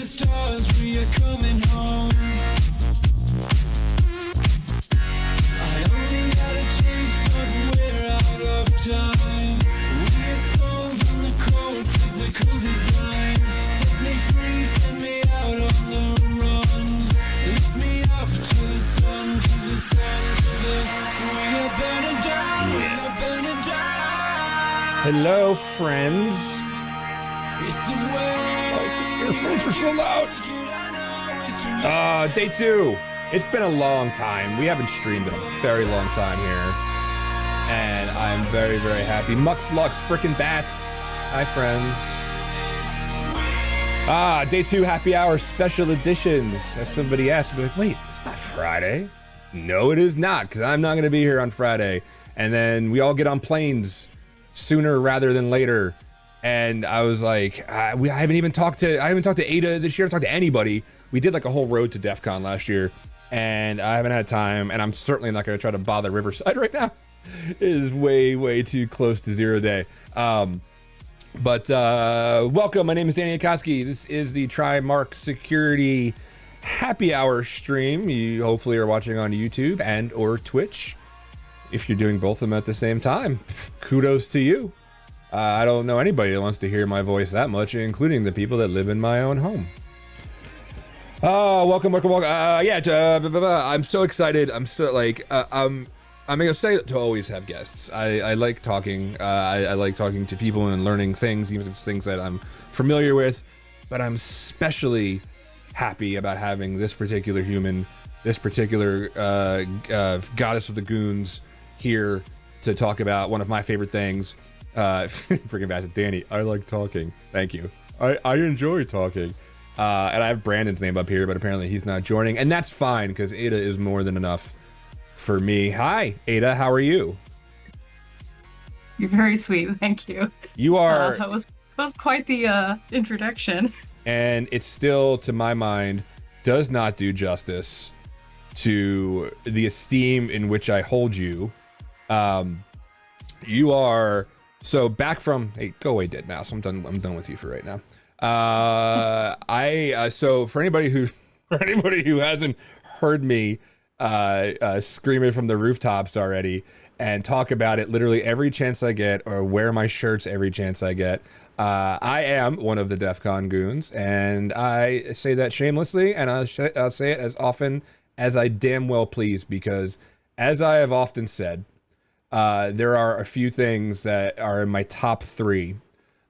stars, we are coming home. I only got a taste, but we're out of time. We are souls in the cold, physical design. Set me free, send me out on the run. Lift me up to the sun, to the sun, to the... We are burning down, we are burning down. Hello, friends. It's the way. Your phones are so loud. Day 2. It's been a long time. We haven't streamed in a very long time here. And I'm very, very happy. Mux Lux, frickin' bats. Hi, friends. Day 2 happy hour special editions. As somebody asked me, like, wait, it's not Friday. No, it is not, because I'm not going to be here on Friday. And then we all get on planes sooner rather than later. And I was like, I haven't even talked to Ada this year. I haven't talked to anybody. We did like a whole road to DEF CON last year, and I haven't had time, and I'm certainly not going to try to bother Riverside right now. It is way, way too close to 0 day. But welcome, my name is Danny Akoski. This is the Trimarc Security Happy Hour stream. You hopefully are watching on YouTube and or Twitch. If you're doing both of them at the same time, kudos to you. I don't know anybody that wants to hear my voice that much, including the people that live in my own home. Welcome. I'm so excited. I'm so like, I'm excited to always have guests. I like talking. I like talking to people and learning things, even if it's things that I'm familiar with. But I'm especially happy about having this particular human, this particular goddess of the goons here to talk about one of my favorite things. Freaking bastard, Danny, I like talking. Thank you. I enjoy talking. And I have Brandon's name up here, but apparently he's not joining, and that's fine because Ada is more than enough for me. Hi, Ada, how are you? You're very sweet, thank you. You are. That was quite the introduction. And it still, to my mind, does not do justice to the esteem in which I hold you. You are. So back from, hey, go away, dead mouse. I'm done with you for right now. So for anybody who hasn't heard me screaming from the rooftops already and talk about it literally every chance I get, or wear my shirts every chance I get, I am one of the DEF CON goons, and I say that shamelessly, and I'll say it as often as I damn well please, because as I have often said, there are a few things that are in my top 3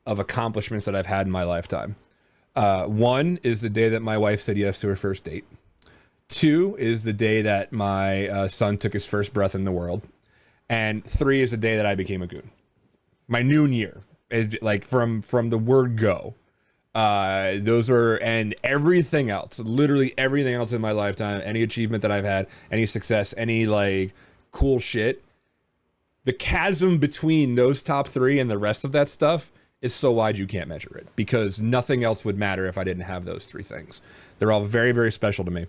of accomplishments that I've had in my lifetime. 1 is the day that my wife said yes to her first date. 2 is the day that my son took his first breath in the world. And 3 is the day that I became a goon. My noon year, like from the word go. Those are, and everything else, literally everything else in my lifetime, any achievement that I've had, any success, any like cool shit, the chasm between those top 3 and the rest of that stuff is so wide you can't measure it, because nothing else would matter if I didn't have those 3 things. They're all very, very special to me.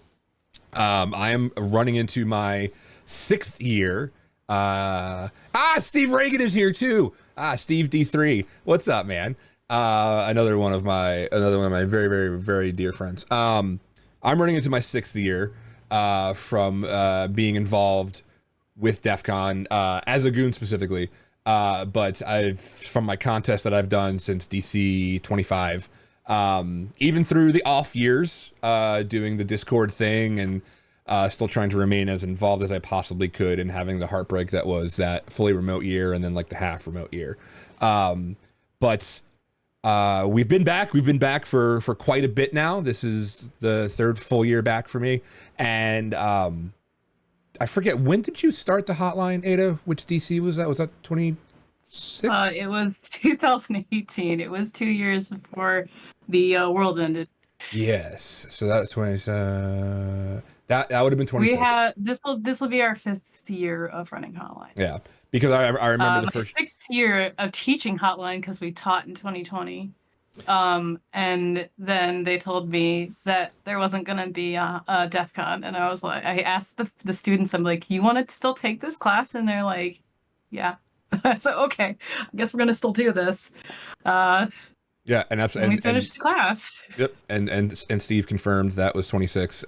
I am running into my 6th year. Steve Reagan is here too. Steve D3. What's up, man? Another one of my very, very, very dear friends. I'm running into my 6th year from being involved with DEF CON as a goon specifically, but from my contest that I've done since DC 25, even through the off years, doing the Discord thing and still trying to remain as involved as I possibly could, and having the heartbreak that was that fully remote year and then like the half remote year. But we've been back for quite a bit now. This is the 3rd full year back for me, and I forget, when did you start the hotline, Ada? Which DC was that? Was that 26? It was 2018. It was 2 years before the world ended. Yes. So that's 20. That would have been 26. We had this will be our 5th year of running hotline. Yeah, because I remember the first 6th year of teaching hotline, because we taught in 2020. And then they told me that there wasn't going to be a DEF CON, and I was like, I asked the students, I'm like, you want to still take this class? And they're like, yeah. So okay, I guess we're going to still do this. Yeah, and And we absolutely, and finished the class. yep, and Steve confirmed that was 26.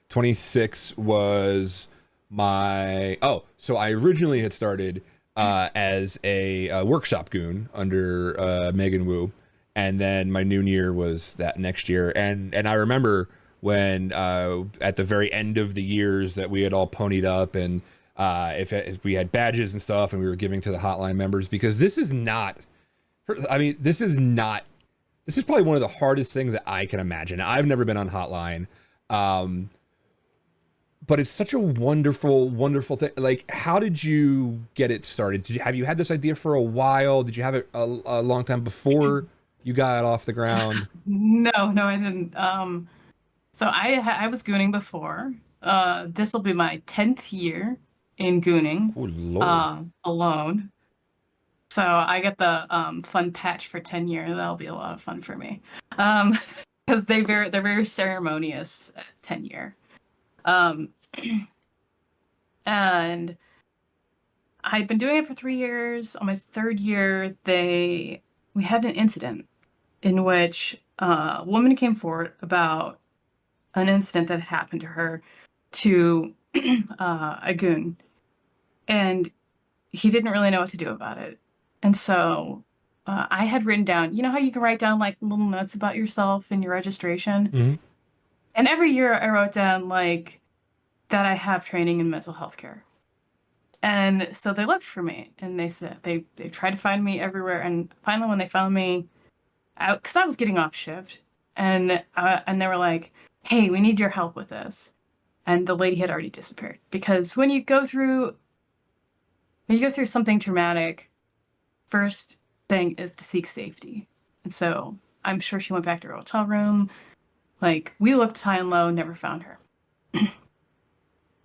26 was my so I originally had started as a workshop goon under Megan Wu, and then my noon year was that next year, and I remember when at the very end of the years that we had all ponied up, and if we had badges and stuff, and we were giving to the hotline members, because this is not. I mean, this is not. This is probably one of the hardest things that I can imagine. I've never been on Hotline, but it's such a wonderful, wonderful thing. Like, how did you get it started? Have you had this idea for a while? Did you have it a long time before you got it off the ground? No, no, I didn't. So I was gooning before. This will be my 10th year in gooning Oh Lord! alone. So I get the fun patch for 10 years. That'll be a lot of fun for me. Because they're very ceremonious at 10 year. Um, and I'd been doing it for 3 years. On my third year, we had an incident in which a woman came forward about an incident that had happened to her to a goon, and he didn't really know what to do about it. And so I had written down, you know how you can write down like little notes about yourself in your registration? Mhm. And every year I wrote down like that I have training in mental health care. And so they looked for me and they said they tried to find me everywhere. And finally, when they found me out, because I was getting off shift, and they were like, "Hey, we need your help with this." And the lady had already disappeared, because when you go through something traumatic, first thing is to seek safety. And so I'm sure she went back to her hotel room. Like, we looked high and low, never found her.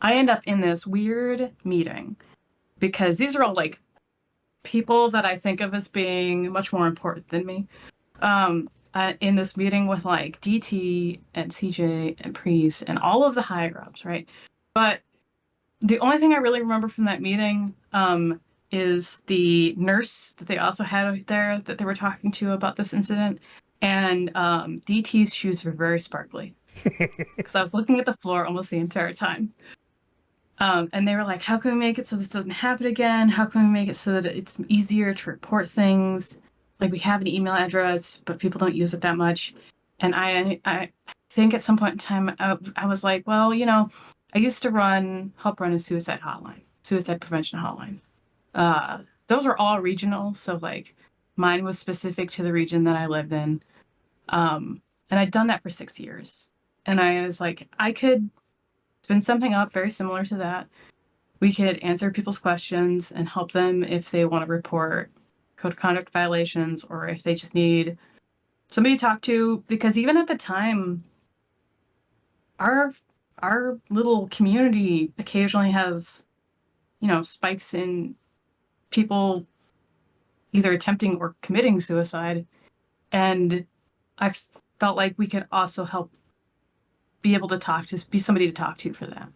I end up in this weird meeting because these are all like people that I think of as being much more important than me. In this meeting with like DT and CJ and Priest and all of the higher ups, right? But the only thing I really remember from that meeting is the nurse that they also had out there that they were talking to about this incident. And DT's shoes were very sparkly because I was looking at the floor almost the entire time. And they were like, how can we make it so this doesn't happen again? How can we make it so that it's easier to report things? Like, we have an email address, but people don't use it that much. And I think at some point in time, I was like, well, you know, I used to help run a suicide prevention hotline. Those were all regional. So like mine was specific to the region that I lived in. And I'd done that for 6 years. And I was like, I could spin something up very similar to that. We could answer people's questions and help them if they want to report code of conduct violations or if they just need somebody to talk to. Because even at the time, our little community occasionally has, you know, spikes in people either attempting or committing suicide. And I felt like we could also help be able to be somebody to talk to for that.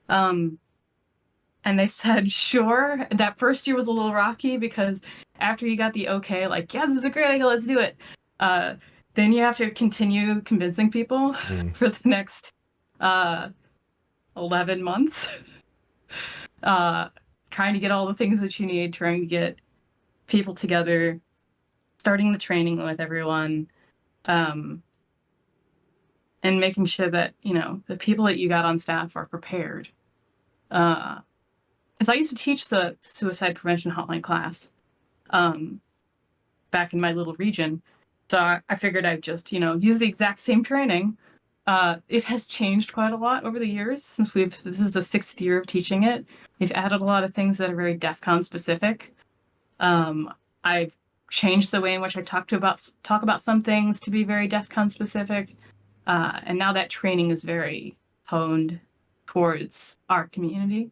And they said, sure. That first year was a little rocky because after you got the okay, like, yeah, this is a great idea, let's do it. Then you have to continue convincing people for the next 11 months. Trying to get all the things that you need, trying to get people together, starting the training with everyone, and making sure that, you know, the people that you got on staff are prepared. Because I used to teach the suicide prevention hotline class back in my little region. So I figured I'd just, you know, use the exact same training. It has changed quite a lot over the years since this is the 6th year of teaching it. We've added a lot of things that are very DEF CON specific. I've changed the way in which I talk about some things to be very DEF CON specific. And now that training is very honed towards our community.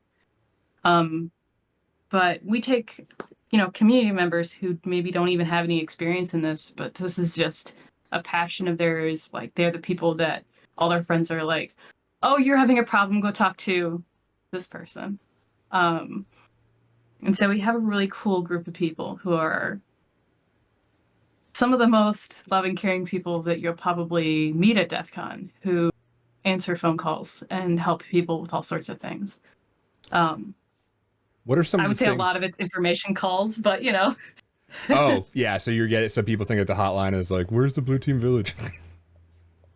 But we take, you know, community members who maybe don't even have any experience in this, but this is just a passion of theirs. Like, they're the people that all their friends are like, oh, you're having a problem, go talk to this person. And so we have a really cool group of people who are some of the most loving, caring people that you'll probably meet at DEF CON, who answer phone calls and help people with all sorts of things. What are some I of the would say a lot things? of it's information calls, but you know. Oh, yeah. So you're getting, so people think that the hotline is like, where's the Blue Team Village?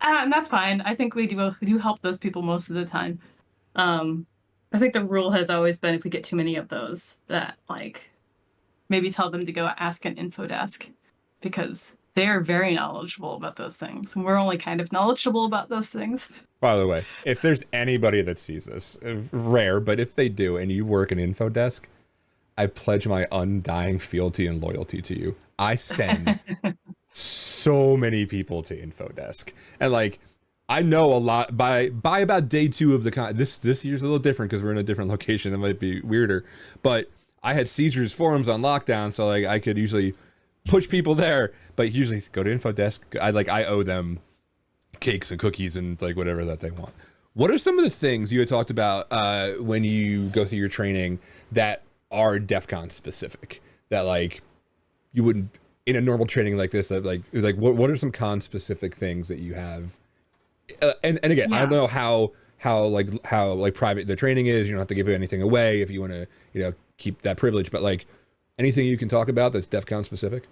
And that's fine. I think we do help those people most of the time. I think the rule has always been if we get too many of those, that like maybe tell them to go ask an info desk, because they're very knowledgeable about those things. And we're only kind of knowledgeable about those things. By the way, if there's anybody that sees this, rare, but if they do, and you work an info desk, I pledge my undying fealty and loyalty to you. I send so many people to info desk, and like, I know a lot by about day 2 of the con. This year's a little different because we're in a different location. It might be weirder, but I had Caesar's forums on lockdown, so like I could usually push people there, but usually go to info desk. I owe them cakes and cookies and like whatever that they want. What are some of the things you had talked about when you go through your training that are DEF CON specific, that like you wouldn't in a normal training like this, that like what are some con specific things that you have? And again, I don't know how private the training is. You don't have to give anything away if you want to keep that privilege, but like anything you can talk about that's DEF CON specific.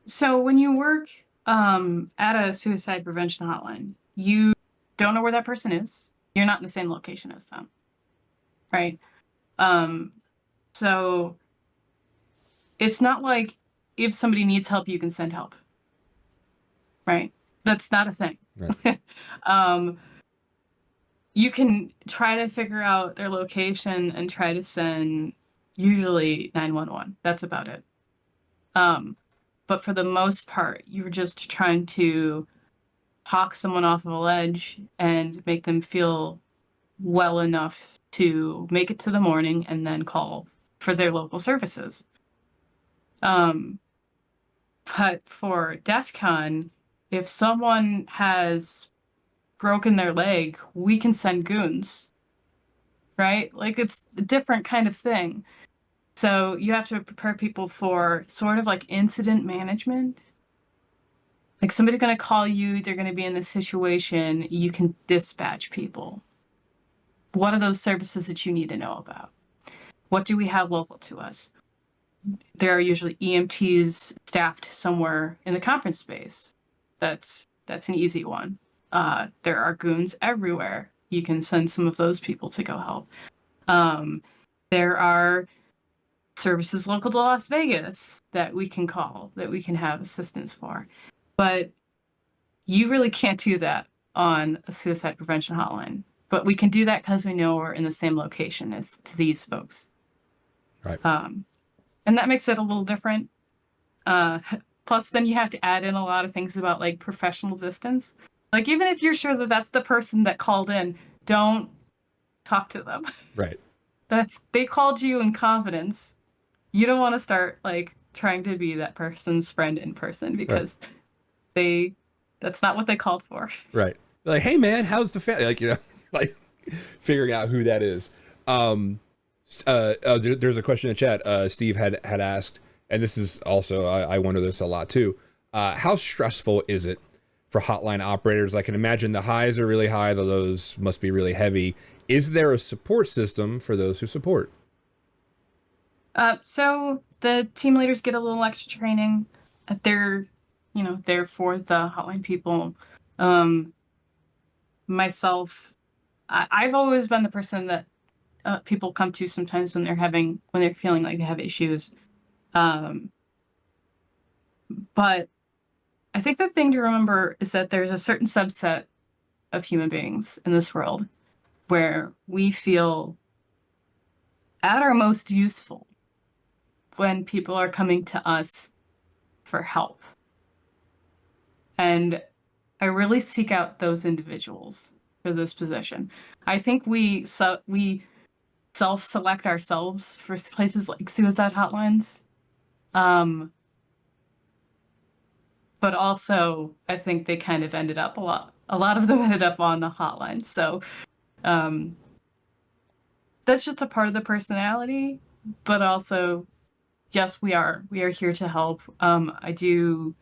So when you work at a suicide prevention hotline, you don't know where that person is. You're not in the same location as them, right? So it's not like if somebody needs help, you can send help, right? That's not a thing. Right. You can try to figure out their location and try to send usually 911. That's about it. But for the most part, you're just trying to talk someone off of a ledge and make them feel well enough to make it to the morning and then call for their local services. But for DEF CON, if someone has broken their leg, we can send goons, right? Like it's a different kind of thing. So you have to prepare people for sort of like incident management. Like somebody's going to call you, they're going to be in this situation, you can dispatch people. What are those services that you need to know about? What do we have local to us? There are usually EMTs staffed somewhere in the conference space. That's an easy one. There are goons everywhere. You can send some of those people to go help. There are services local to Las Vegas that we can call, that we can have assistance for. But you really can't do that on a suicide prevention hotline. But we can do that because we know we're in the same location as these folks. Right. And that makes it a little different. Plus, then you have to add in a lot of things about like professional distance. Like even if you're sure that that's the person that called in, don't talk to them. Right. They called you in confidence. You don't want to start like trying to be that person's friend in person, because that's not what they called for. Right. Like, hey man, how's the family? Like, like figuring out who that is. There's a question in the chat. Steve had asked, and this is also, I wonder this a lot too. How stressful is it for hotline operators? I can imagine the highs are really high, the lows must be really heavy. Is there a support system for those who support? So the team leaders get a little extra training. They're, there for the hotline people. Myself, I've always been the person that people come to sometimes when they're feeling like they have issues. But I think the thing to remember is that there's a certain subset of human beings in this world where we feel at our most useful when people are coming to us for help. And I really seek out those individuals for this position. I think we self-select ourselves for places like suicide hotlines. But also, I think they kind of ended up a lot of them ended up on the hotline. So that's just a part of the personality. But also, yes, we are here to help. I do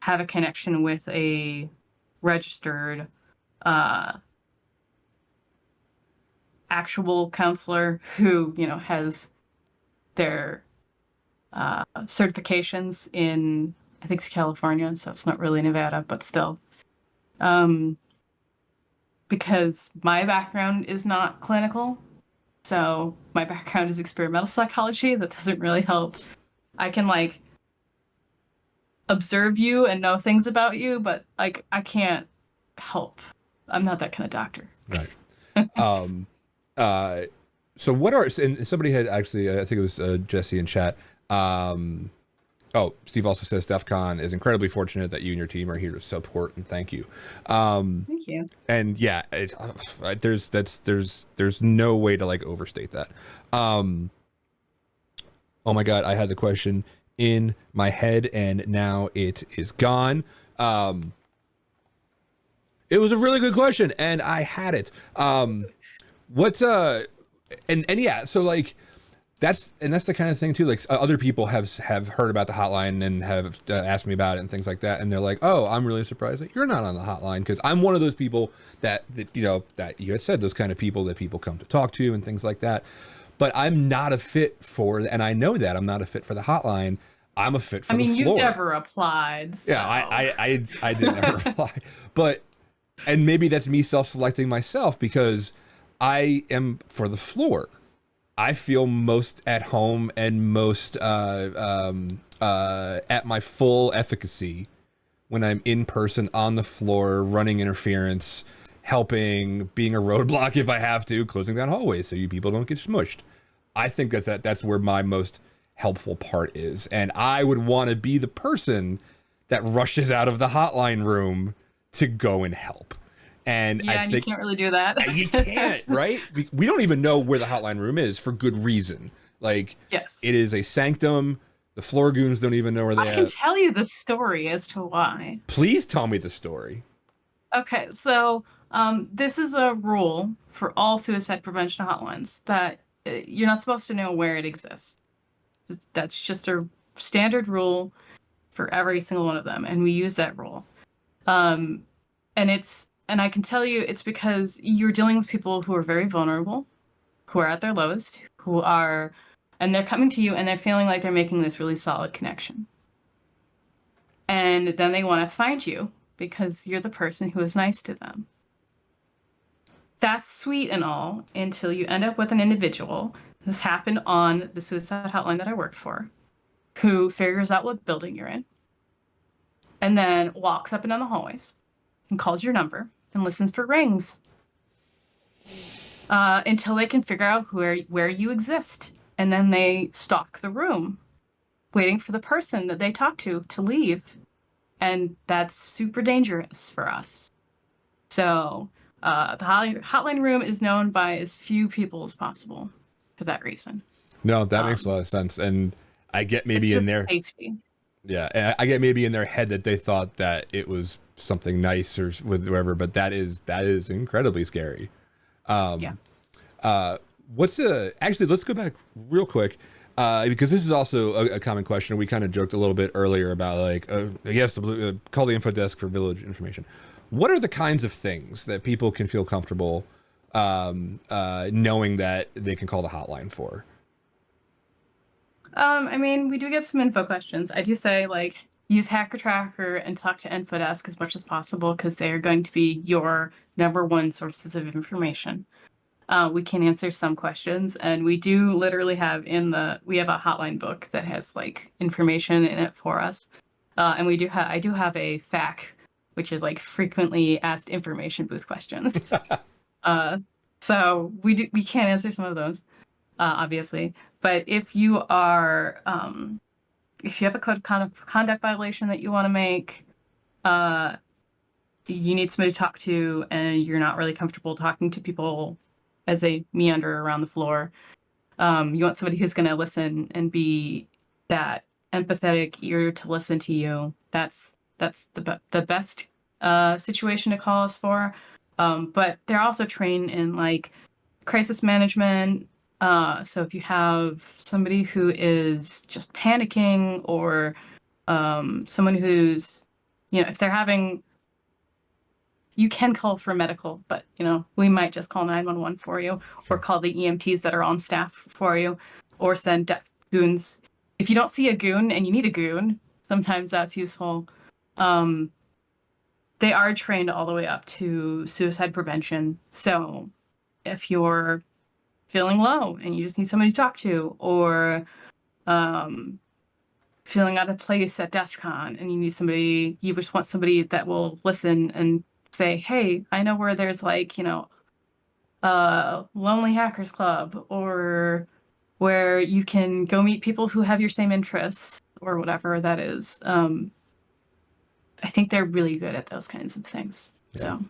have a connection with a registered actual counselor who, you know, has their certifications in, I think it's California, so it's not really Nevada, but still. Because my background is not clinical, so my background is experimental psychology. That doesn't really help. I can like observe you and know things about you, but like I can't help. I'm not that kind of doctor. Right. So what are, and somebody had actually, I think it was Jesse in chat. Steve also says DEF CON is incredibly fortunate that you and your team are here to support, and thank you. Thank you. And yeah, it's, there's no way to like overstate that. Oh my God, I had the question in my head and now it is gone. It was a really good question and I had it. What's and yeah, so like that's the kind of thing too. Like other people have heard about the hotline and have asked me about it and things like that, and they're like, "Oh, I'm really surprised that you're not on the hotline," because I'm one of those people that you know that you had said, those kind of people that people come to talk to and things like that. But I'm not a fit for, and I know that I'm not a fit for the hotline. I'm a fit for the floor. You've never applied. So. Yeah, I didn't ever apply, but and maybe that's me self-selecting myself because I am for the floor. I feel most at home and most at my full efficacy when I'm in person on the floor, running interference, helping, being a roadblock if I have to, closing down hallways so you people don't get smushed. I think that's where my most helpful part is. And I would want to be the person that rushes out of the hotline room to go and help. And yeah, I and think you can't really do that. You can't, right? We don't even know where the hotline room is for good reason. Like, yes, it is a sanctum. The floor goons don't even know where they are. I can tell you the story as to why. Please tell me the story. Okay, so this is a rule for all suicide prevention hotlines that you're not supposed to know where it exists. That's just a standard rule for every single one of them, and we use that rule. And I can tell you it's because you're dealing with people who are very vulnerable, who are at their lowest, and they're coming to you and they're feeling like they're making this really solid connection. And then they want to find you because you're the person who is nice to them. That's sweet and all until you end up with an individual. This happened on the suicide hotline that I worked for, who figures out what building you're in and then walks up and down the hallways and calls your number and listens for rings until they can figure out where you exist. And then they stalk the room, waiting for the person that they talk to leave. And that's super dangerous for us. So the hotline room is known by as few people as possible for that reason. No, that makes a lot of sense. And I get maybe it's in just their safety. Yeah, and I get maybe in their head that they thought that it was something nice or whatever, but that is incredibly scary. Yeah. Actually, let's go back real quick because this is also a common question. We kind of joked a little bit earlier about like, yes, call the info desk for village information. What are the kinds of things that people can feel comfortable knowing that they can call the hotline for? We do get some info questions. I do say, like, use Hacker Tracker and talk to InfoDesk as much as possible because they are going to be your number one sources of information. We can answer some questions, and we do literally have we have a hotline book that has like information in it for us. And I do have a FAQ, which is like frequently asked information booth questions. So we can answer some of those, obviously. But if you are, if you have a code of conduct violation that you want to make, you need somebody to talk to, and you're not really comfortable talking to people as they meander around the floor. You want somebody who's going to listen and be that empathetic ear to listen to you. That's the best situation to call us for. But they're also trained in like crisis management. So if you have somebody who is just panicking or someone who's if they're having, you can call for medical, but we might just call 911 for you, or call the EMTs that are on staff for you, or send goons. If you don't see a goon and you need a goon, sometimes that's useful. They are trained all the way up to suicide prevention. So if you're feeling low and you just need somebody to talk to, or feeling out of place at DEF CON and you just want somebody that will listen and say, hey, I know where there's a Lonely Hackers Club, or where you can go meet people who have your same interests, or whatever that is. I think they're really good at those kinds of things. Yeah. So,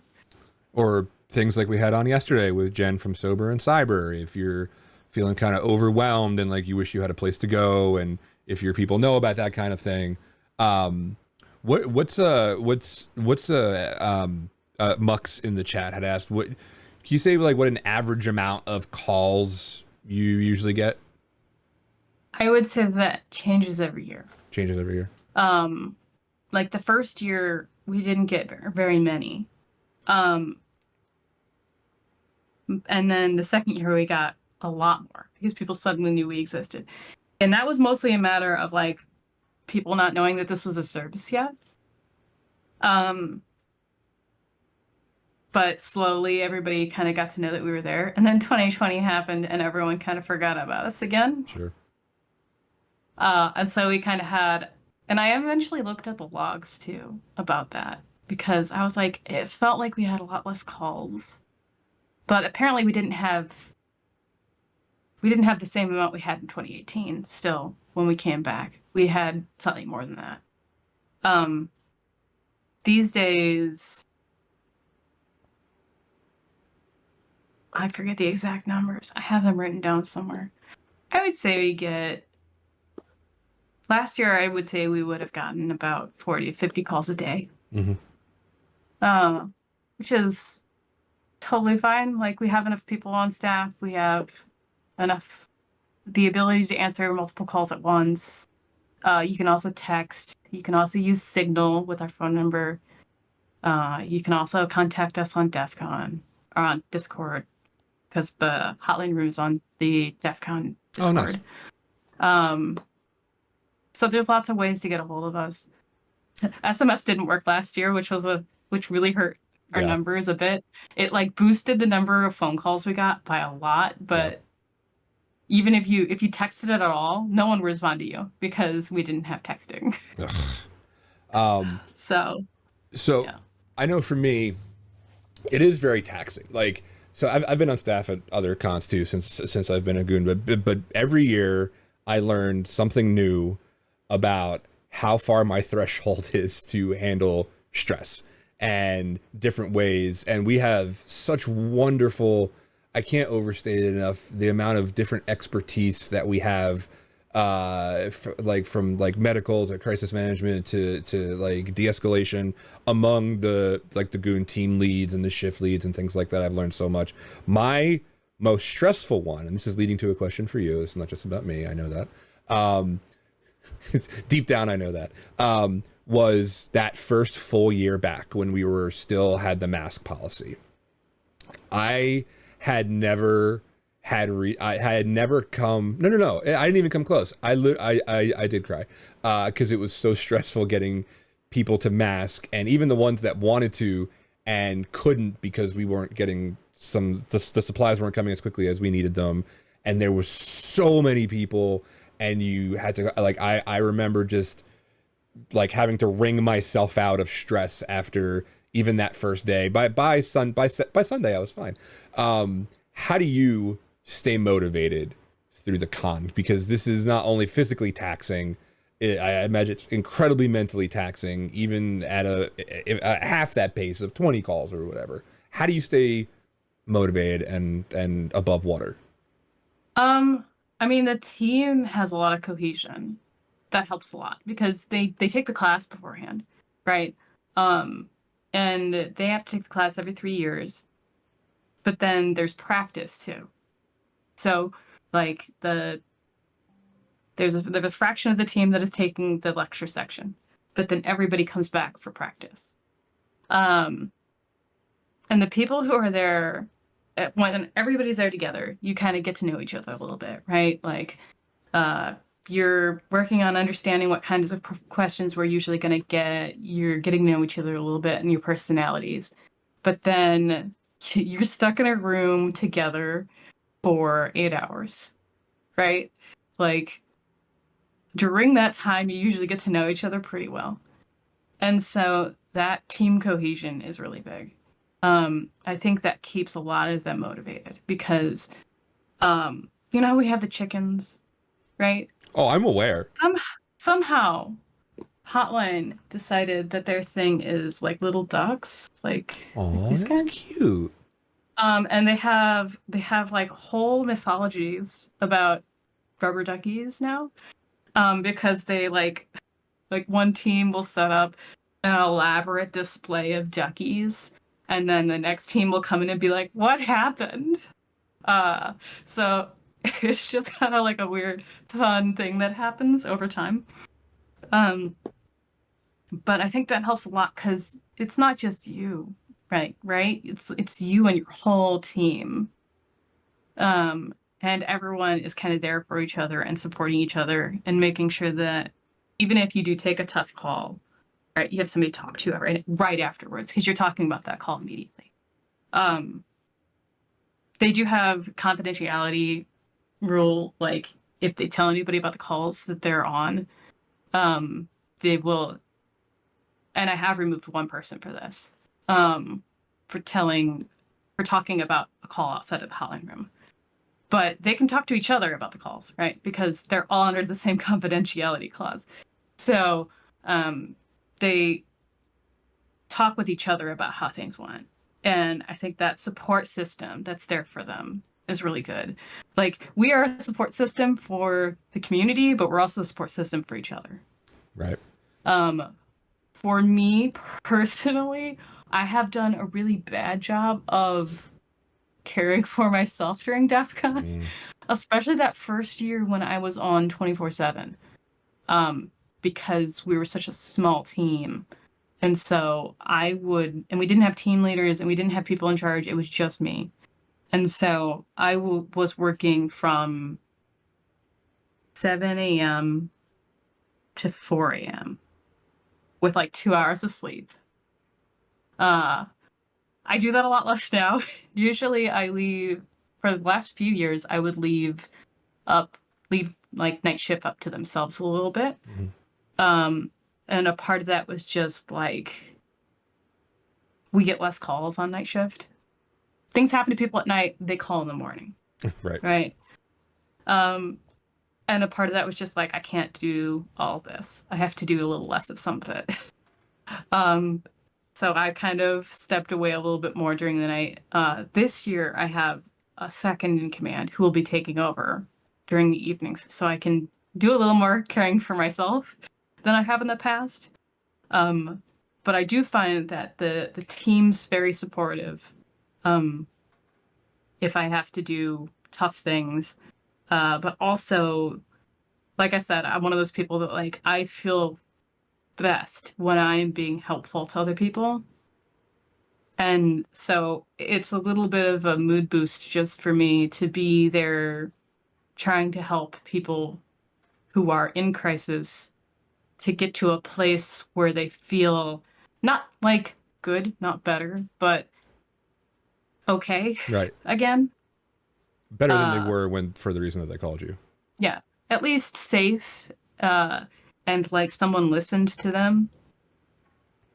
or things like we had on yesterday with Jen from Sober and Cyber. If you're feeling kind of overwhelmed and like you wish you had a place to go, and if your people know about that kind of thing, what's Mux in the chat had asked, what can you say, like what an average amount of calls you usually get? I would say that changes every year. Changes every year. Like the first year we didn't get very many. And then the second year we got a lot more because people suddenly knew we existed. And that was mostly a matter of like people not knowing that this was a service yet. But slowly everybody kind of got to know that we were there. And then 2020 happened and everyone kind of forgot about us again. Sure. And so we kind of had, and I eventually looked at the logs too about that, because I was like, it felt like we had a lot less calls, but apparently we didn't have the same amount we had in 2018. Still, when we came back, we had slightly more than that. These days, I forget the exact numbers. I have them written down somewhere. I would say we get, last year, I would say we would have gotten about 40 to 50 calls a day. Which is totally fine. Like, we have enough people on staff. We have enough, the ability to answer multiple calls at once. You can also text. You can also use Signal with our phone number. You can also contact us on DEF CON or on Discord, because the hotline room is on the DEF CON Discord. Oh, nice. So there's lots of ways to get a hold of us. SMS didn't work last year, which really hurt our numbers a bit. It like boosted the number of phone calls we got by a lot, but even if you texted it at all, no one would respond to you because we didn't have texting. So I know for me, it is very taxing. Like, so I've been on staff at other cons too since I've been a goon, but every year I learned something new about how far my threshold is to handle stress and different ways. And we have such wonderful, I can't overstate it enough, the amount of different expertise that we have, from medical to crisis management to like de-escalation among the goon team leads and the shift leads and things like that. I've learned so much. My most stressful one, and this is leading to a question for you, it's not just about me, I know that, deep down I know that, was that first full year back when we were still had the mask policy. I had never come, no, I didn't even come close. I did cry, because it was so stressful getting people to mask, and even the ones that wanted to and couldn't because we weren't getting the supplies weren't coming as quickly as we needed them. And there was so many people, and you had to, like, I remember just like having to wring myself out of stress after even that first day. By Sunday, I was fine. How do you stay motivated through the con? Because this is not only physically taxing, I imagine it's incredibly mentally taxing, even at a half that pace of 20 calls or whatever. How do you stay motivated and above water? I mean, the team has a lot of cohesion. That helps a lot because they take the class beforehand, right? And they have to take the class every 3 years, but then there's practice too. So like there's a fraction of the team that is taking the lecture section. but then everybody comes back for practice. And the people who are there, when everybody's there together, you kind of get to know each other a little bit, right? Like, you're working on understanding what kinds of questions we're usually going to get. You're getting to know each other a little bit and your personalities. But then you're stuck in a room together for 8 hours, right? Like, during that time, you usually get to know each other pretty well. And so that team cohesion is really big. I think that keeps a lot of them motivated because, you know, we have the chickens, right? Oh, I'm aware. Somehow Hotline decided that their thing is like little ducks, like Oh, these that's guys. cute. And they have like whole mythologies about rubber duckies now. Because they like one team will set up an elaborate display of duckies, and then the next team will come in and be like, "What happened?" So it's just kind of like a weird, fun thing that happens over time. But I think that helps a lot because it's not just you, right? Right? It's you and your whole team. And everyone is kind of there for each other and supporting each other and making sure that even if you do take a tough call, right, you have somebody to talk to right afterwards because you're talking about that call immediately. They do have confidentiality rule, like if they tell anybody about the calls that they're on, they will. And I have removed one person for this, for talking about a call outside of the hotline room. But they can talk to each other about the calls, right? Because they're all under the same confidentiality clause. So they talk with each other about how things went. And I think that support system that's there for them is really good. Like, we are a support system for the community, but we're also a support system for each other. Right. For me personally, I have done a really bad job of caring for myself during DEF CON, especially that first year when I was on 24/7, because we were such a small team. And so and we didn't have team leaders and we didn't have people in charge. It was just me. And so I was working from 7 a.m. to 4 a.m. with like 2 hours of sleep. I do that a lot less now. Usually I leave, for the last few years, I would leave like night shift up to themselves a little bit. And a part of that was just like, we get less calls on night shift. Things happen to people at night, they call in the morning. Right. Right. And a part of that was just like, I can't do all this. I have to do a little less of some of it. So I kind of stepped away a little bit more during the night. This year, I have a second in command who will be taking over during the evenings, so I can do a little more caring for myself than I have in the past. But I do find that the team's very supportive. If I have to do tough things, but also, like I said, I'm one of those people that like I feel best when I am being helpful to other people. And so it's a little bit of a mood boost just for me to be there trying to help people who are in crisis to get to a place where they feel not like good, not better, but okay. Right. Again. Better than they were for the reason that they called you. Yeah. At least safe, and like someone listened to them.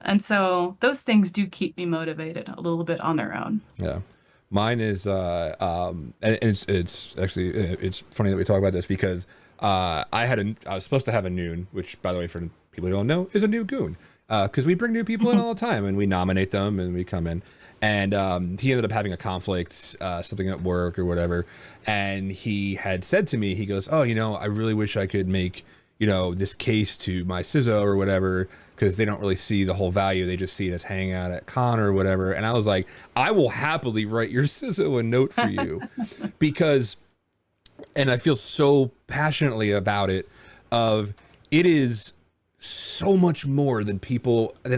And so those things do keep me motivated a little bit on their own. Yeah. Mine is and it's actually it's funny that we talk about this because I was supposed to have a noon, which by the way for people who don't know is a new goon, because we bring new people in all the time and we nominate them and we come in, and he ended up having a conflict, something at work or whatever, and he had said to me, he goes, oh, I really wish I could make this case to my CISO or whatever, because they don't really see the whole value. They just see it as hanging out at con or whatever. And I was like, I will happily write your CISO a note for you because, and I feel so passionately about it, it is so much more than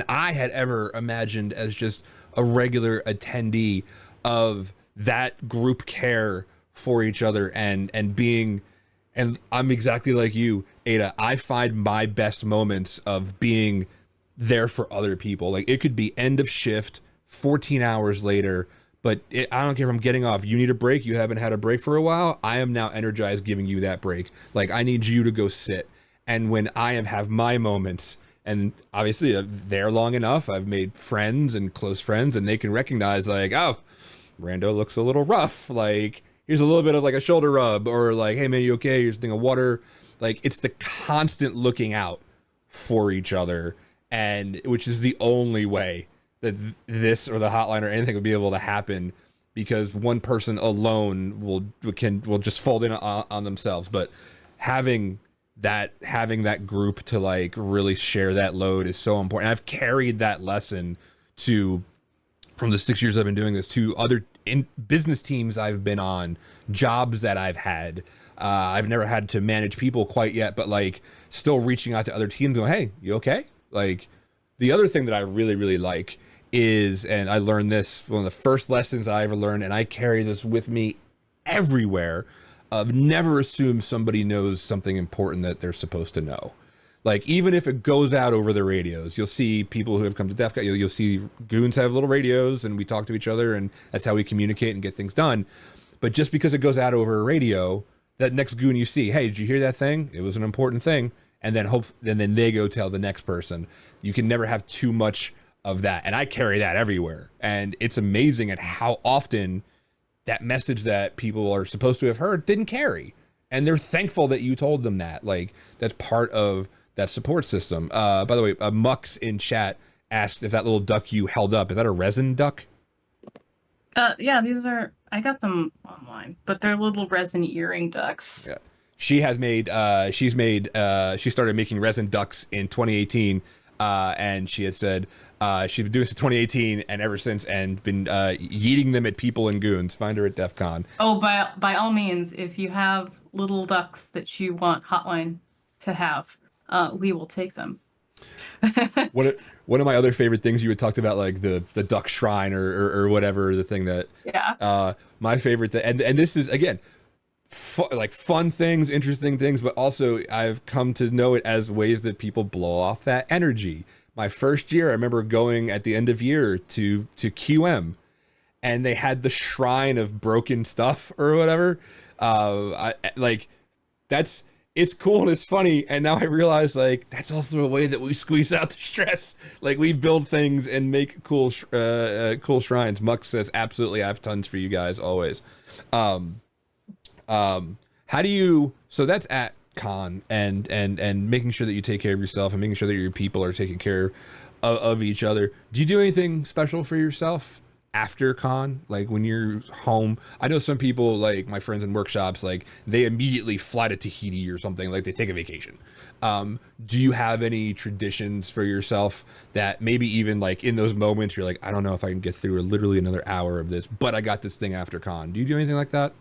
I had ever imagined as just a regular attendee of that group care for each other and being, and I'm exactly like you, Ada. I find my best moments of being there for other people. Like it could be end of shift, 14 hours later, but I don't care if I'm getting off. You need a break. You haven't had a break for a while. I am now energized giving you that break. Like I need you to go sit. And when I have my moments, and obviously there long enough, I've made friends and close friends, and they can recognize like, oh, Rando looks a little rough. Like here's a little bit of like a shoulder rub, or like, hey man, you okay? Here's a thing of water. Like it's the constant looking out for each other, and which is the only way that this or the hotline or anything would be able to happen, because one person alone will just fold in on themselves. But having that group to like really share that load is so important. I've carried that lesson from the 6 years I've been doing this to other business teams I've been on, jobs that I've had. I've never had to manage people quite yet, but like still reaching out to other teams going, hey, you okay? Like the other thing that I really, really like is, and I learned this, one of the first lessons I ever learned, and I carry this with me everywhere, of never assume somebody knows something important that they're supposed to know. Like even if it goes out over the radios, you'll see people who have come to DEF CON, you'll see goons have little radios and we talk to each other and that's how we communicate and get things done. But just because it goes out over a radio, that next goon you see, hey, did you hear that thing? It was an important thing. And then they go tell the next person. You can never have too much of that. And I carry that everywhere. And it's amazing at how often that message that people are supposed to have heard didn't carry. And they're thankful that you told them that. Like that's part of that support system. By the way, Mux in chat asked if that little duck you held up, is that a resin duck? Yeah, I got them online, but they're little resin earring ducks. Yeah. She started making resin ducks in 2018. And she had said she'd been doing this in 2018 and ever since, and been yeeting them at people and goons. Find her at DEF CON. Oh, by all means, if you have little ducks that you want Hotline to have, we will take them. One of my other favorite things you had talked about, like the duck shrine or whatever, the thing that my favorite and this is again like fun things, interesting things, but also I've come to know it as ways that people blow off that energy. My first year, I remember going at the end of year to QM, and they had the shrine of broken stuff or whatever. It's cool and it's funny, and now I realize like that's also a way that we squeeze out the stress. Like we build things and make cool shrines. Mux says absolutely, I have tons for you guys always. How do you, so that's at con and making sure that you take care of yourself and making sure that your people are taking care of each other. Do you do anything special for yourself after con? Like when you're home, I know some people, like my friends in workshops, like they immediately fly to Tahiti or something, like they take a vacation. Do you have any traditions for yourself that maybe even like in those moments you're like, I don't know if I can get through literally another hour of this, but I got this thing after con? Do you do anything like that?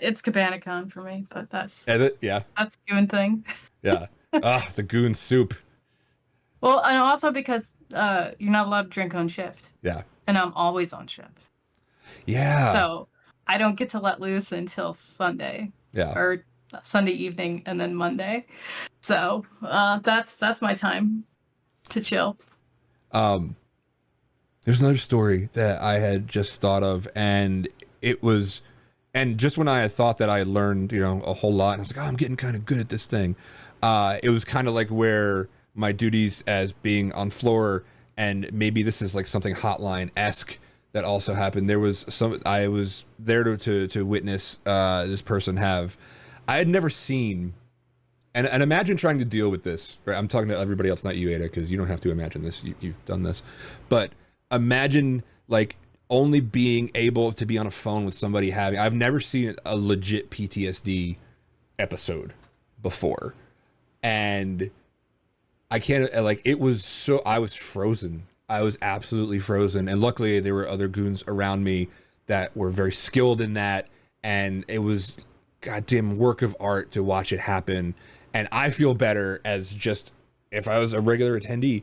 It's CabanaCon for me, but that's yeah, that's a goon thing. Yeah. The goon soup. Well, and also because you're not allowed to drink on shift. Yeah. And I'm always on shift. Yeah. So I don't get to let loose until Sunday. Yeah. Or Sunday evening and then Monday. So that's my time to chill. There's another story that I had just thought of, and it was, and just when I had thought that I had learned, a whole lot, and I was like, oh, I'm getting kind of good at this thing. It was kind of like where my duties as being on floor, and maybe this is like something hotline-esque that also happened. I was there to witness this person I had never seen, and imagine trying to deal with this, right? I'm talking to everybody else, not you, Ada, because you don't have to imagine this. You've done this. But imagine like only being able to be on a phone with somebody I've never seen a legit PTSD episode before. And I can't, like, I was frozen. I was absolutely frozen. And luckily there were other goons around me that were very skilled in that. And it was goddamn work of art to watch it happen. And I feel better as just, if I was a regular attendee,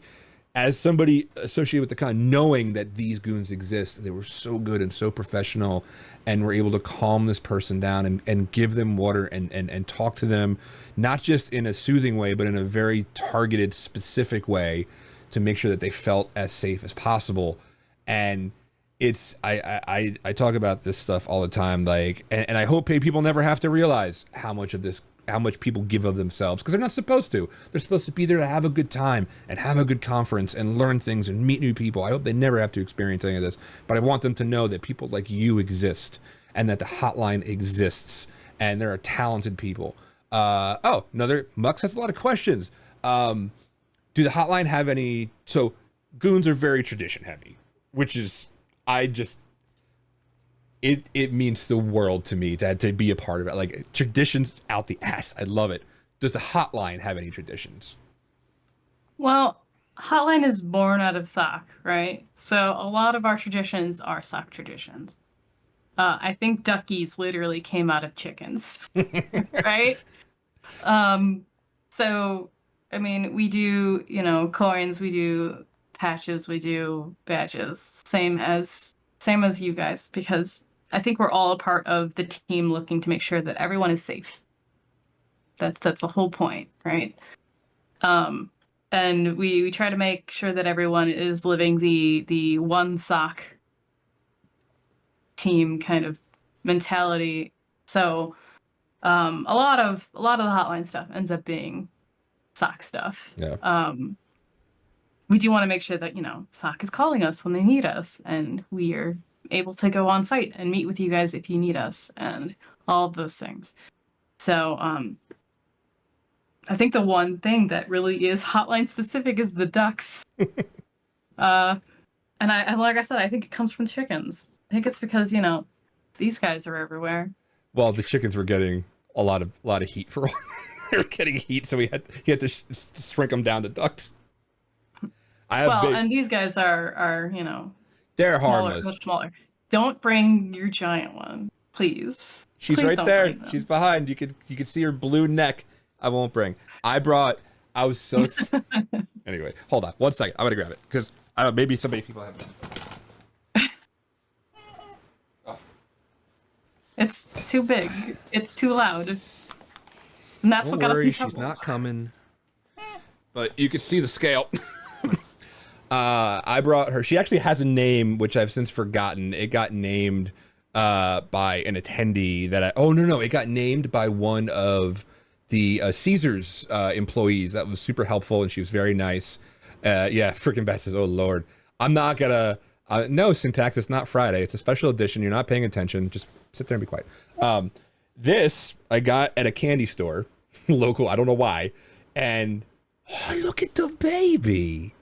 as somebody associated with the con, knowing that these goons exist. They were so good and so professional, and were able to calm this person down and give them water and talk to them, not just in a soothing way, but in a very targeted, specific way to make sure that they felt as safe as possible. And it's, I talk about this stuff all the time, like, and I hope people never have to realize how much people give of themselves, because they're not supposed to. They're supposed to be there to have a good time and have a good conference and learn things and meet new people. I hope they never have to experience any of this, but I want them to know that people like you exist, and that the hotline exists, and there are talented people. Oh, another Mux has a lot of questions. Do the hotline have any? So goons are very tradition heavy, which is, it means the world to me to be a part of it. Like, traditions out the ass. I love it. Does the hotline have any traditions? Well, hotline is born out of sock, right? So a lot of our traditions are sock traditions. I think duckies literally came out of chickens, right? So, I mean, we do, coins, we do patches, we do badges, same as you guys, because I think we're all a part of the team looking to make sure that everyone is safe. That's the whole point, right? And we try to make sure that everyone is living the one sock team kind of mentality. So a lot of the hotline stuff ends up being sock stuff. Yeah. We do want to make sure that, SOC is calling us when they need us, and we are able to go on site and meet with you guys if you need us, and all of those things. So I think the one thing that really is hotline specific is the ducks. And like I said, I think it comes from chickens. I think it's because, these guys are everywhere. Well, the chickens were getting a lot of heat for they were getting heat, so he had to shrink them down to ducks. And these guys are they're smaller, harmless. much smaller. Don't bring your giant one, please. She's Please right there. She's behind. You could see her blue neck. I won't bring. I was so anyway, hold on 1 second. I'm gonna grab it because I don't know, maybe people have it. Oh. It's too big. It's too loud. And that's what got us in trouble. She's not coming. But you can see the scale. I brought her. She actually has a name, which I've since forgotten. It got named by an attendee that it got named by one of the Caesars employees. That was super helpful, and she was very nice. Yeah, freaking Beth says, oh Lord. I'm not gonna, no, Syntax, it's not Friday. It's a special edition. You're not paying attention. Just sit there and be quiet. This I got at a candy store, local, I don't know why. And look at the baby.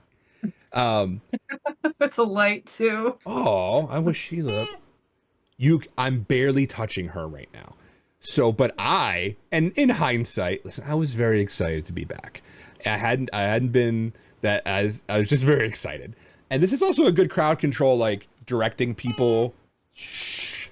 It's a light too. Oh, I wish she looked. I'm barely touching her right now. So, but and in hindsight, listen, I was very excited to be back. I hadn't been that as, I was just very excited. And this is also a good crowd control, like directing people. Shh.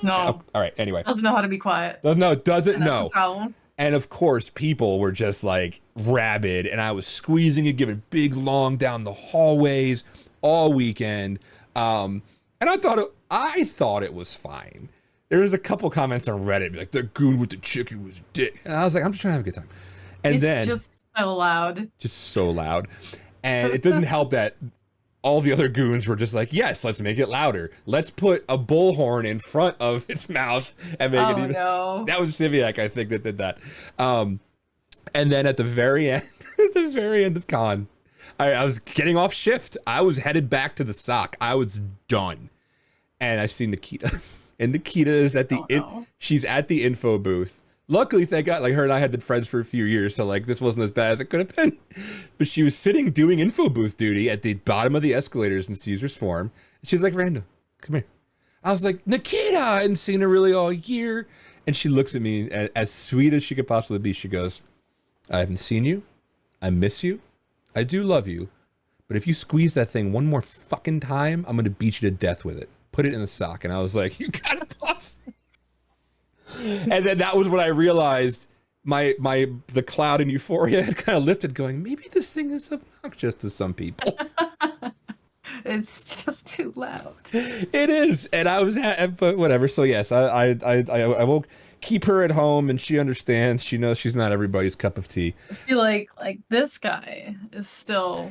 No. Oh, all right. Anyway. Doesn't know how to be quiet. No, doesn't And that's know. the problem. And of course, people were just like rabid, and I was squeezing it, giving big long down the hallways all weekend. And I thought it was fine. There was a couple comments on Reddit, like the goon with the chicken was a dick, and I was like, I'm just trying to have a good time. And It's just so loud. Just so loud, and it didn't help that all the other goons were just like, yes, let's make it louder. Let's put a bullhorn in front of its mouth and make it even. No. That was Civiac, I think, that did that. And then at the very end, of con, I was getting off shift. I was headed back to the SOC. I was done. And I see Nikita. And Nikita is at she's at the info booth. Luckily, thank God, like her and I had been friends for a few years, so like this wasn't as bad as it could have been. But she was sitting doing info booth duty at the bottom of the escalators in Caesar's Forum. She's like, Randall, come here. I was like, Nikita, I hadn't seen her really all year. And she looks at me as sweet as she could possibly be. She goes, I haven't seen you. I miss you. I do love you. But if you squeeze that thing one more fucking time, I'm going to beat you to death with it. Put it in the sock. And I was like, you gotta pause. And then that was when I realized the cloud in euphoria had kind of lifted, going, maybe this thing is obnoxious to some people. It's just too loud. It is, and I was, but whatever. So yes, I will keep her at home, and she understands. She knows she's not everybody's cup of tea. I feel like this guy is still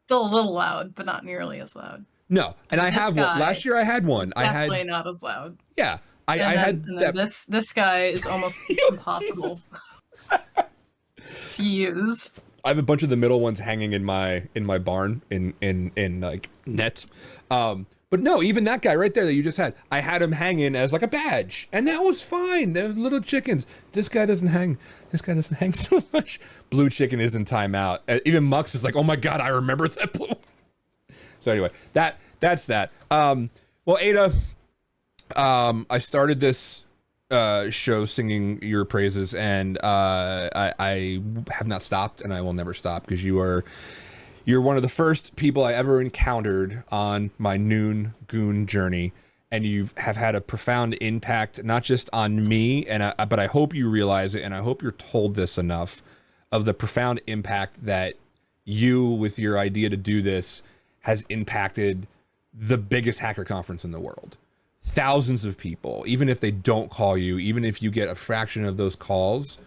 still a little loud, but not nearly as loud. No, and I have one. Last year I had one. I had definitely not as loud. Yeah, I had that. This guy is almost impossible to use. I have a bunch of the middle ones hanging in my barn in like nets. But no, even that guy right there that you just had, I had him hanging as like a badge, and that was fine. They're little chickens. This guy doesn't hang. This guy doesn't hang so much. Blue chicken is in timeout. Even Mux is like, oh my god, I remember that blue. So anyway, that's that. Well, Ada, I started this show singing your praises, and I have not stopped, and I will never stop, because you're one of the first people I ever encountered on my noon goon journey, and you have had a profound impact, not just on me, but I hope you realize it, and I hope you're told this enough, of the profound impact that you, with your idea to do this, has impacted the biggest hacker conference in the world. Thousands of people, even if they don't call you, even if you get a fraction of those calls,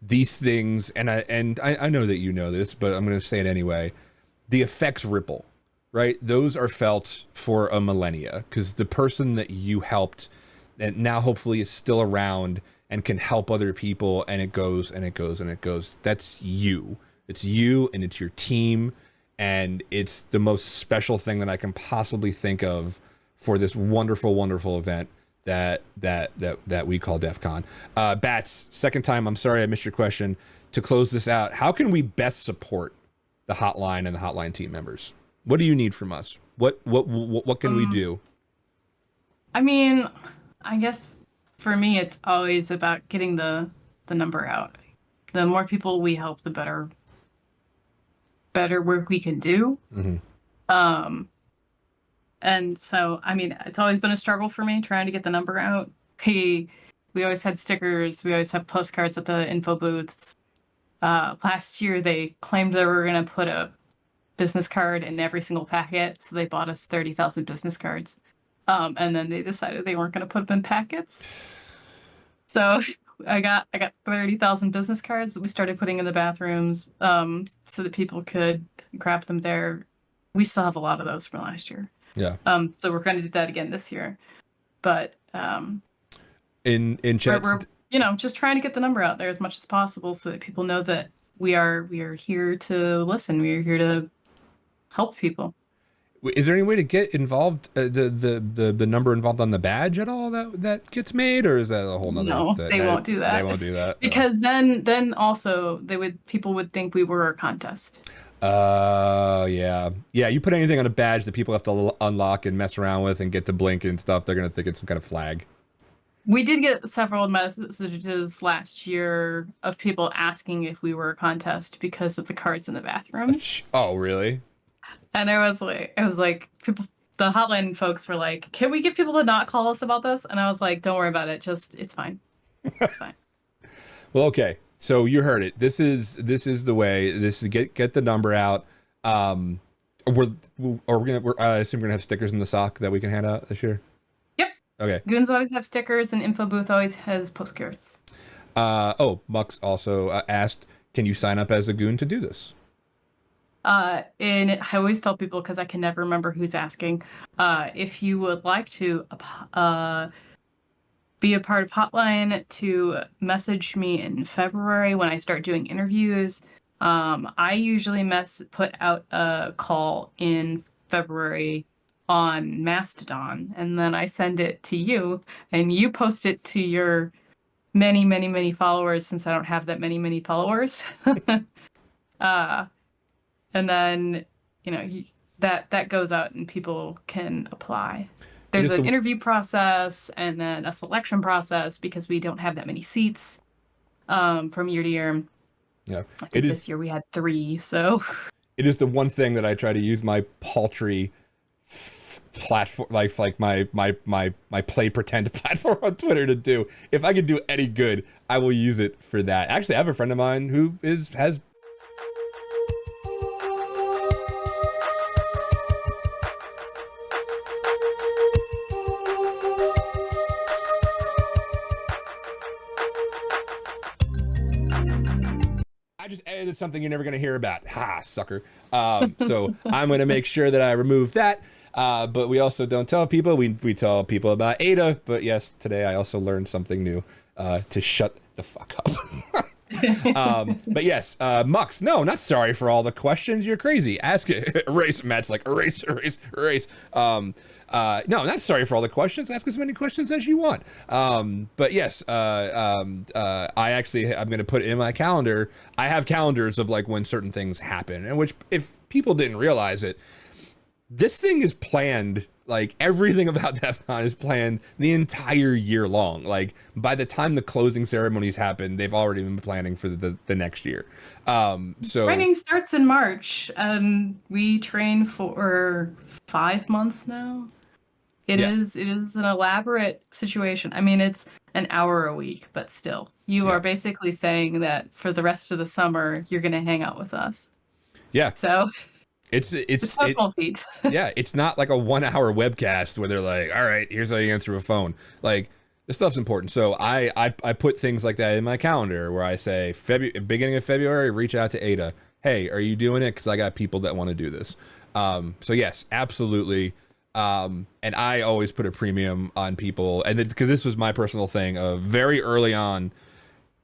these things, and I know that you know this, but I'm going to say it anyway, the effects ripple, right? Those are felt for a millennia, because the person that you helped and now hopefully is still around and can help other people, and it goes and it goes and it goes. That's you. It's you, and it's your team, and it's the most special thing that I can possibly think of for this wonderful, wonderful event that we call DEF CON. Bats, second time, I'm sorry I missed your question. To close this out, how can we best support the hotline and the hotline team members? What do you need from us? What can we do? I mean, I guess for me, it's always about getting the number out. The more people we help, the better work we can do. Mm-hmm. And so, I mean, it's always been a struggle for me trying to get the number out. We always had stickers. We always have postcards at the info booths. Last year, they claimed they were going to put a business card in every single packet. So they bought us 30,000 business cards. And then they decided they weren't going to put them in packets. So I got 30,000 business cards that we started putting in the bathrooms so that people could grab them there. We still have a lot of those from last year. Yeah. So we're going to do that again this year, but in chat, we're just trying to get the number out there as much as possible so that people know that we are here to listen. We are here to help people. Is there any way to get involved? The number involved on the badge at all that gets made, or is that a whole nother? No, they won't do that. They won't do that because then also people would think we were a contest. Yeah. You put anything on a badge that people have to unlock and mess around with and get to blink and stuff, they're gonna think it's some kind of flag. We did get several messages last year of people asking if we were a contest because of the cards in the bathroom. Oh, really? And it was like people, the hotline folks were like, "Can we get people to not call us about this?" And I was like, "Don't worry about it. It's fine. It's fine." Well, okay. So you heard it. This is the way. This is get the number out. I assume we're gonna have stickers in the sock that we can hand out this year. Yep. Okay. Goons always have stickers, and Info Booth always has postcards. Mux also asked, "Can you sign up as a goon to do this?" And I always tell people, because I can never remember who's asking, if you would like to be a part of Hotline, to message me in February when I start doing interviews. I usually put out a call in February on Mastodon, and then I send it to you, and you post it to your many, many, many followers, since I don't have that many, many followers. And then, that goes out and people can apply. There's an interview process and then a selection process, because we don't have that many seats from year to year. Yeah. This year we had 3, so. It is the one thing that I try to use my paltry platform, like my play pretend platform on Twitter to do. If I could do any good, I will use it for that. Actually, I have a friend of mine who has. I just edited something you're never going to hear about. Ha, sucker. So I'm going to make sure that I remove that. But we also don't tell people. We tell people about Ada. But yes, today I also learned something new to shut the fuck up. But yes, Mux, no, not sorry for all the questions. You're crazy. Ask it. Erase. Matt's like, erase. No, not sorry for all the questions. Ask as many questions as you want. But yes, I'm going to put it in my calendar. I have calendars of like when certain things happen, and which if people didn't realize it, this thing is planned. Like everything about DEF CON is planned the entire year long. Like by the time the closing ceremonies happen, they've already been planning for the next year. So training starts in March, and we train for 5 months now. It is an elaborate situation. I mean, it's an hour a week, but still, you are basically saying that for the rest of the summer, you're going to hang out with us. Yeah. So it's no small feat. Yeah, it's not like a 1 hour webcast where they're like, all right, here's how you answer a phone. Like this stuff's important. So I put things like that in my calendar where I say beginning of February, reach out to Ada. Hey, are you doing it? Because I got people that want to do this. So yes, absolutely. And I always put a premium on people, and because this was my personal thing very early on.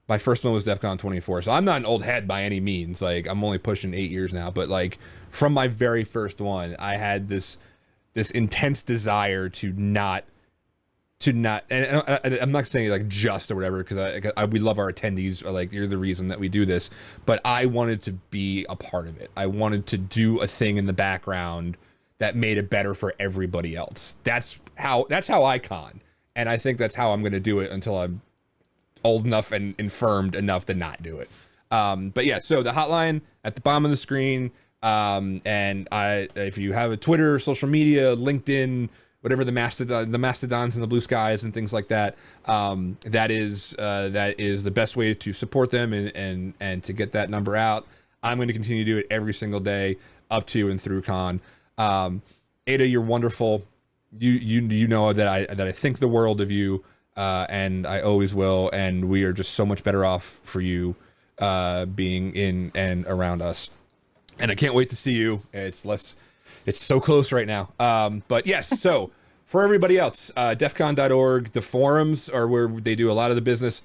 My first one was DEF CON 24, so I'm not an old head by any means. Like I'm only pushing 8 years now, but like from my very first one, I had this intense desire to not, and I'm not saying like just or whatever, because we love our attendees, or like you're the reason that we do this, but I wanted to be a part of it. I wanted to do a thing in the background that made it better for everybody else. That's how I con, and I think that's how I'm going to do it until I'm old enough and infirmed enough to not do it. But yeah, so the hotline at the bottom of the screen, and if you have a Twitter, social media, LinkedIn, whatever the mastodons and the blue skies and things like that, that is the best way to support them and to get that number out. I'm going to continue to do it every single day up to and through con. Ada, you're wonderful. You know that I think the world of you, and I always will. And we are just so much better off for you, being in and around us. And I can't wait to see you. It's so close right now. But yes, so for everybody else, defcon.org, the forums are where they do a lot of the business.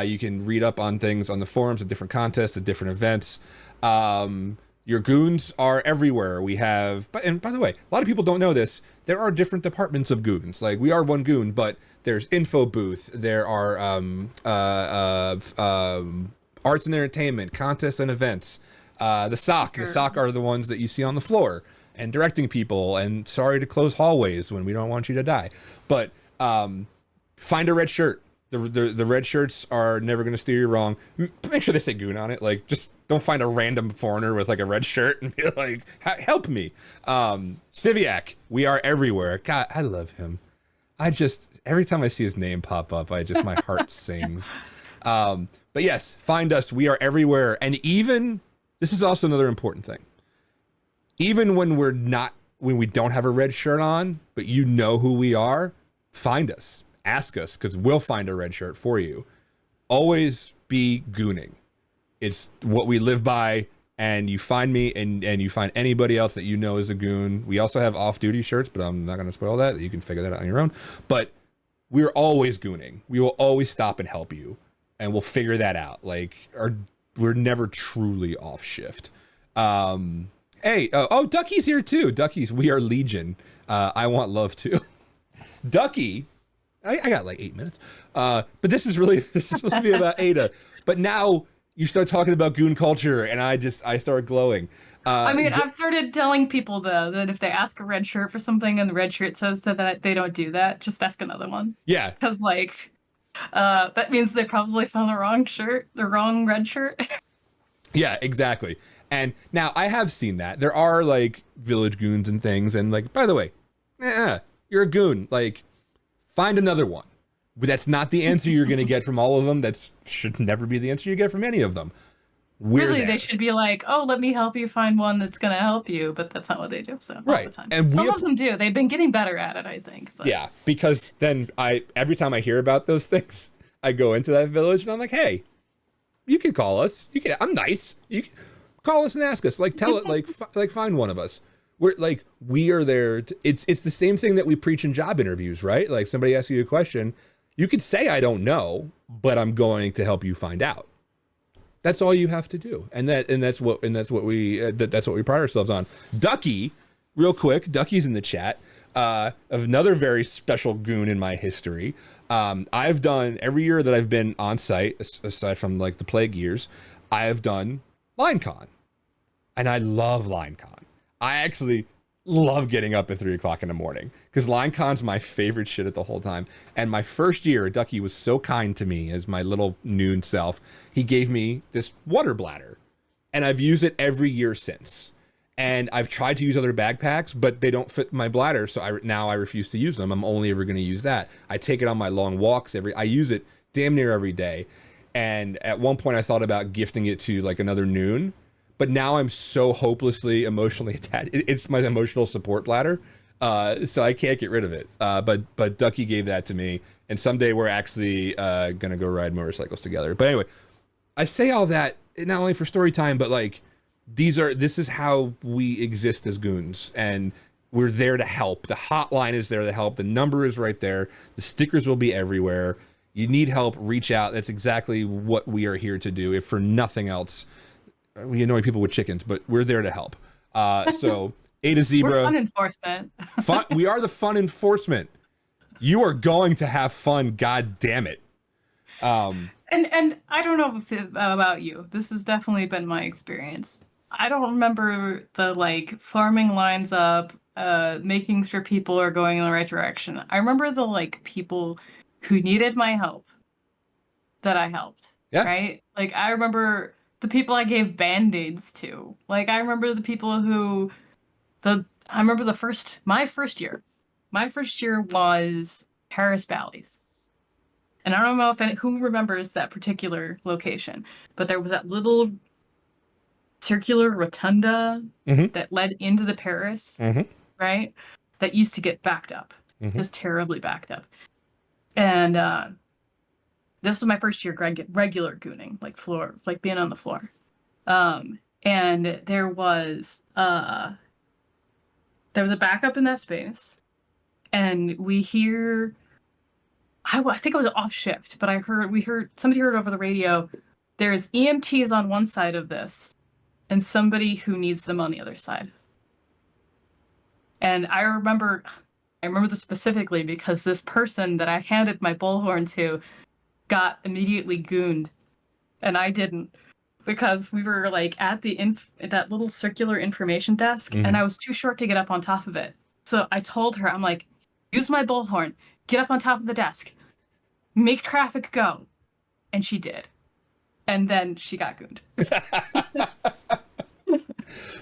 You can read up on things on the forums, at different contests, at different events. Your goons are everywhere. We have, and by the way, a lot of people don't know this. There are different departments of goons. Like we are one goon, but there's info booth. There are arts and entertainment, contests and events. The SOC are the ones that you see on the floor and directing people. And sorry to close hallways when we don't want you to die. But find a red shirt. The red shirts are never going to steer you wrong. Make sure they say goon on it. Like just don't find a random foreigner with like a red shirt and be like, help me. Civiac, we are everywhere. God, I love him. Every time I see his name pop up, my heart sings. But yes, find us. We are everywhere. And even, this is also another important thing. Even when we don't have a red shirt on, but you know who we are, find us. Ask us, because we'll find a red shirt for you. Always be gooning. It's what we live by, and you find me and you find anybody else that you know is a goon. We also have off-duty shirts, but I'm not going to spoil that. You can figure that out on your own. But we're always gooning. We will always stop and help you, and we'll figure that out. Like, we're never truly off shift. Hey, Ducky's here too. Ducky's, we are Legion. I want love too. Ducky, I got like 8 minutes. But this is supposed to be about Ada. But now you start talking about goon culture, and I start glowing. I mean, I've started telling people though that if they ask a red shirt for something and the red shirt says that they don't do that, just ask another one. Yeah. Because like, that means they probably found the wrong red shirt. Yeah, exactly. And now I have seen that there are like village goons and things, and like, by the way, you're a goon. Like, find another one. But that's not the answer you're going to get from all of them. That should never be the answer you get from any of them. Really, they should be like, oh, let me help you find one that's going to help you. But that's not what they do. So all the time. And some of them do. They've been getting better at it, I think. But. Yeah, because then every time I hear about those things, I go into that village and I'm like, hey, you can call us. I'm nice. You can call us and ask us. Like, tell it. Like find one of us. We are there. It's the same thing that we preach in job interviews, right? Like, somebody asks you a question, you could say I don't know, but I'm going to help you find out. That's all you have to do, and that's what we pride ourselves on. Ducky, real quick, Ducky's in the chat. Another very special goon in my history. I've done every year that I've been on site, aside from like the plague years, I have done LineCon, and I love LineCon. I actually love getting up at 3 o'clock in the morning because LineCon's my favorite shit at the whole time. And my first year, Ducky was so kind to me as my little noon self. He gave me this water bladder, and I've used it every year since. And I've tried to use other backpacks, but they don't fit my bladder, so now I refuse to use them. I'm only ever going to use that. I take it on my long walks. I use it damn near every day. And at one point, I thought about gifting it to like another noon. But now I'm so hopelessly emotionally attached. It's my emotional support bladder, so I can't get rid of it. But Ducky gave that to me, and someday we're actually gonna go ride motorcycles together. But anyway, I say all that not only for story time, but like this is how we exist as goons, and we're there to help. The hotline is there to help. The number is right there. The stickers will be everywhere. You need help, reach out. That's exactly what we are here to do, if for nothing else. We annoy people with chickens, but we're there to help. So A to Zebra. We're fun enforcement. We are the fun enforcement. You are going to have fun, god damn it. And I don't know about you. This has definitely been my experience. I don't remember the like farming lines up, making sure people are going in the right direction. I remember the like people who needed my help that I helped. Yeah. Right? Like I remember the people I gave band-aids to. Like I remember the people who my first year. My first year was Paris Valleys. And I don't know who remembers that particular location, but there was that little circular rotunda that led into the Paris, right? That used to get backed up, just terribly backed up. And this was my first year regular gooning, like being on the floor. And there was a backup in that space, and we hear. I think it was off shift, but somebody heard over the radio. There's EMTs on one side of this, and somebody who needs them on the other side. And I remember this specifically because this person that I handed my bullhorn to got immediately gooned, and I didn't, because we were like at that little circular information desk, and I was too short to get up on top of it. So I told her, I'm like, use my bullhorn, get up on top of the desk, make traffic go, and she did, and then she got gooned.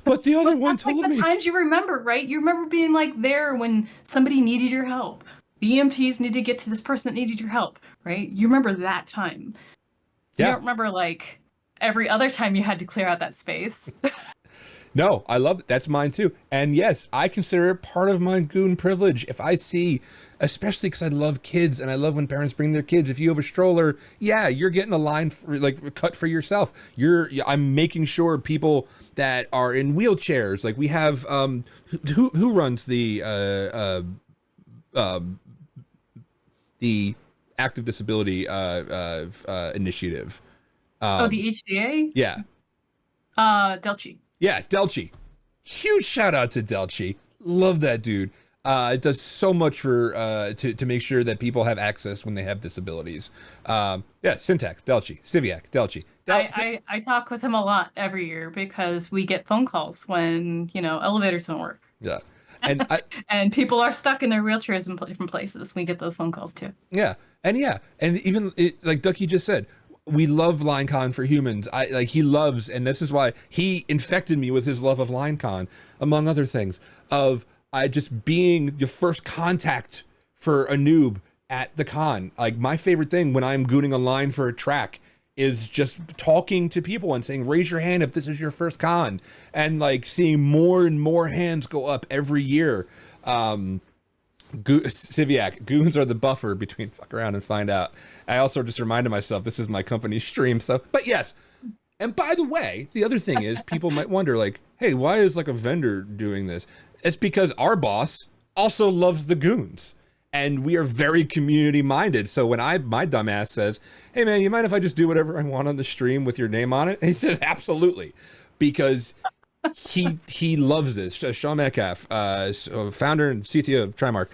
But the other one told like me. The times you remember, right? You remember being like there when somebody needed your help. The EMTs needed to get to this person that needed your help, right? You remember that time. Yeah. You don't remember like every other time you had to clear out that space. No, I love it. That's mine too. And yes, I consider it part of my goon privilege. If I see, especially because I love kids and I love when parents bring their kids, if you have a stroller, yeah, you're getting a line cut for yourself. I'm making sure people that are in wheelchairs, like we have, who runs the active disability initiative? The HDA? Yeah. Delchi. Yeah, Delchi. Huge shout out to Delchi. Love that dude. It does so much for to make sure that people have access when they have disabilities. Syntax, Delchi, Civiac, Delchi. I talk with him a lot every year because we get phone calls when elevators don't work. Yeah, and and people are stuck in their wheelchairs in different places. We get those phone calls too. Yeah, and even like Ducky just said, we love LineCon for humans. He loves, and this is why he infected me with his love of LineCon, among other things. just being the first contact for a noob at the con. Like, my favorite thing when I'm gooning online for a track is just talking to people and saying, raise your hand if this is your first con, and like seeing more and more hands go up every year. Civiac, goons are the buffer between fuck around and find out. I also just reminded myself this is my company stream, so, but yes. And by the way, the other thing is, people might wonder, like, hey, why is like a vendor doing this? It's because our boss also loves the goons, and we are very community minded. So when my dumbass says, hey man, you mind if I just do whatever I want on the stream with your name on it? And he says, absolutely, because he loves this. Sean Metcalf, founder and CTO of Trimarc,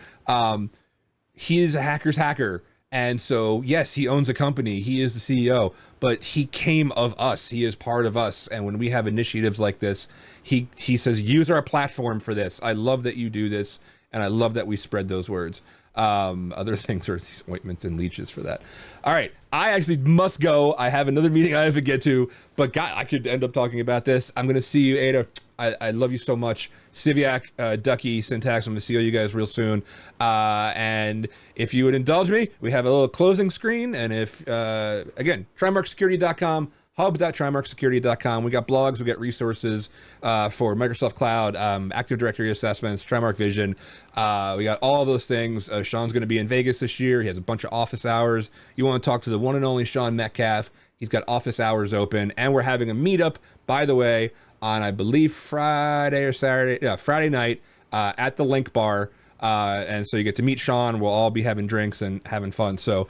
he is a hacker's hacker. And so, yes, he owns a company. He is the CEO, but he came of us. He is part of us. And when we have initiatives like this, he says, use our platform for this. I love that you do this. And I love that we spread those words. Other things are these ointments and leeches for that. All right. I actually must go. I have another meeting I have to get to, but God, I could end up talking about this. I'm going to see you, Ada. I love you so much. Civiac, Ducky, Syntax, I'm going to see you guys real soon. And if you would indulge me, we have a little closing screen. And if, again, trimarcsecurity.com, hub.trimarcsecurity.com. We got blogs, we got resources for Microsoft Cloud, Active Directory assessments, Trimarc Vision. We got all those things. Sean's going to be in Vegas this year. He has a bunch of office hours. You want to talk to the one and only Sean Metcalf. He's got office hours open. And we're having a meetup, by the way, on, I believe, Friday or Saturday, Friday night at the Link Bar. And so you get to meet Sean. We'll all be having drinks and having fun. So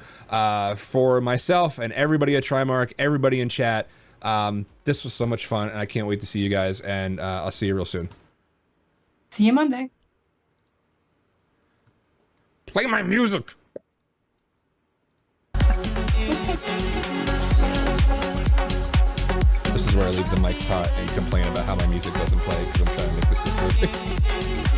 for myself and everybody at Trimarc, everybody in chat, this was so much fun, and I can't wait to see you guys, and I'll see you real soon. See you Monday. Play my music. This is where I leave the mics hot and complain about how my music doesn't play because I'm trying to make this good.